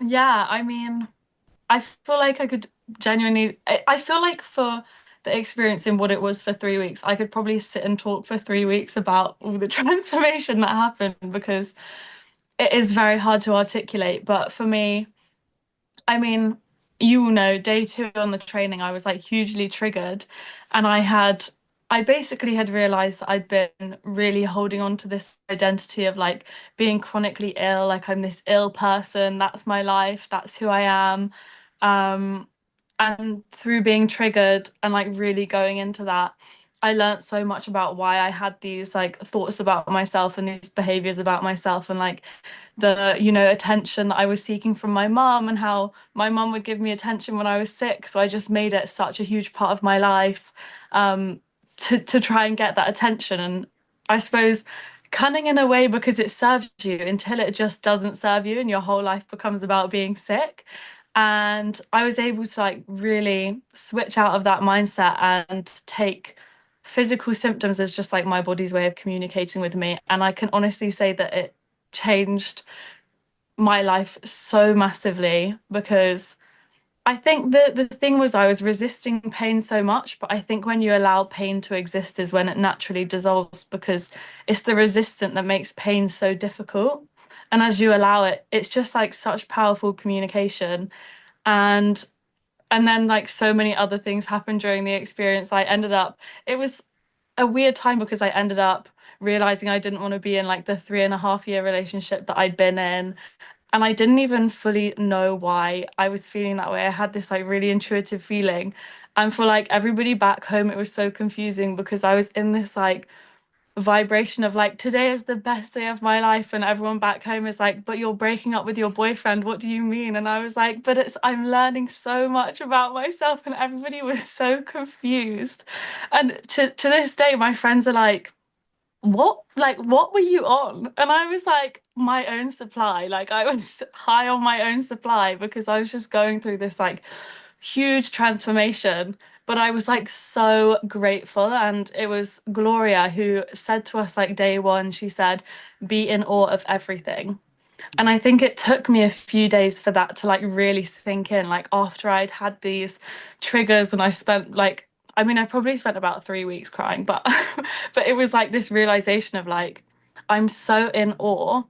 Yeah, I mean, I feel like I could genuinely, I feel like for the experience in what it was for 3 weeks, I could probably sit and talk for 3 weeks about all the transformation that happened because it is very hard to articulate. But for me, I mean, you will know, day two on the training, I was like hugely triggered. And I basically had realized that I'd been really holding on to this identity of like being chronically ill, like I'm this ill person, that's my life, that's who I am. Um, and through being triggered and like really going into that, I learned so much about why I had these like thoughts about myself and these behaviors about myself and like the attention that I was seeking from my mum and how my mum would give me attention when I was sick. So I just made it such a huge part of my life um, to try and get that attention. And I suppose cunning in a way because it serves you until it just doesn't serve you and your whole life becomes about being sick. And I was able to like really switch out of that mindset and take physical symptoms as just like my body's way of communicating with me. And I can honestly say that it changed my life so massively because I think the thing was I was resisting pain so much, but I think when you allow pain to exist is when it naturally dissolves because it's the resistant that makes pain so difficult. And as you allow it, it's just like such powerful communication. And and then like so many other things happened during the experience. It was a weird time because I ended up realizing I didn't want to be in like the 3.5 year relationship that I'd been in. And I didn't even fully know why I was feeling that way. I had this like really intuitive feeling. And for like everybody back home, it was so confusing because I was in this like vibration of like, today is the best day of my life. And everyone back home is like, but you're breaking up with your boyfriend. What do you mean? And I was like, but I'm learning so much about myself. And everybody was so confused. And to this day, my friends are what were you on? And I was like, my own supply. Like I was high on my own supply because I was just going through this like huge transformation. But I was like so grateful. And it was Gloria who said to us like day one, she said, be in awe of everything. And I think it took me a few days for that to like really sink in. Like after I'd had these triggers and I spent like, I mean, I probably spent about 3 weeks crying, but but it was like this realization of like, I'm so in awe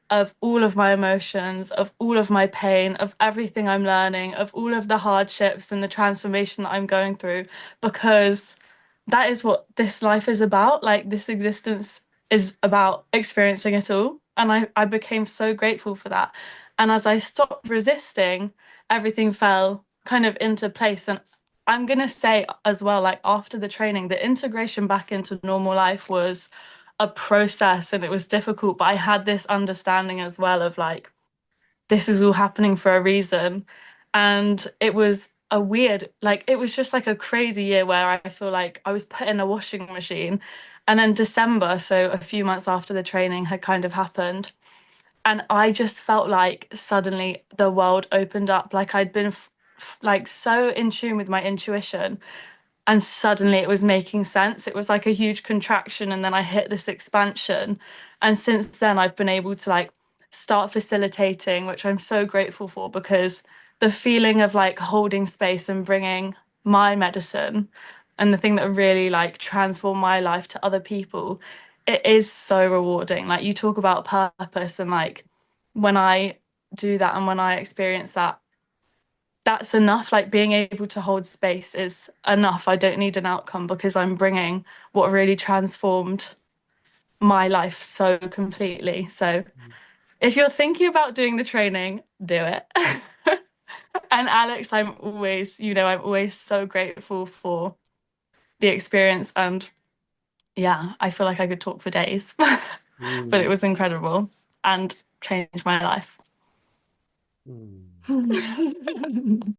of all of my emotions, of all of my pain, of everything I'm learning, of all of the hardships and the transformation that I'm going through, because that is what this life is about. Like this existence is about experiencing it all. And I became so grateful for that. And as I stopped resisting, everything fell kind of into place. And I'm gonna say as well, like after the training, the integration back into normal life was a process and it was difficult, but I had this understanding as well of like, this is all happening for a reason. And it was a weird, like, it was just like a crazy year where I feel like I was put in a washing machine. And then December, so a few months after the training had kind of happened. And I just felt like suddenly the world opened up. Like I'd been like so in tune with my intuition and suddenly it was making sense. It was like a huge contraction, and then I hit this expansion. And since then, I've been able to like start facilitating, which I'm so grateful for because the feeling of like holding space and bringing my medicine and the thing that really like transformed my life to other people, it is so rewarding. Like you talk about purpose, and like when I do that and when I experience that, that's enough. Like being able to hold space is enough. I don't need an outcome because I'm bringing what really transformed my life so completely. So if you're thinking about doing the training, do it. And Alex, I'm always so grateful for the experience. And yeah, I feel like I could talk for days, but it Mm, was incredible and changed my life. mm.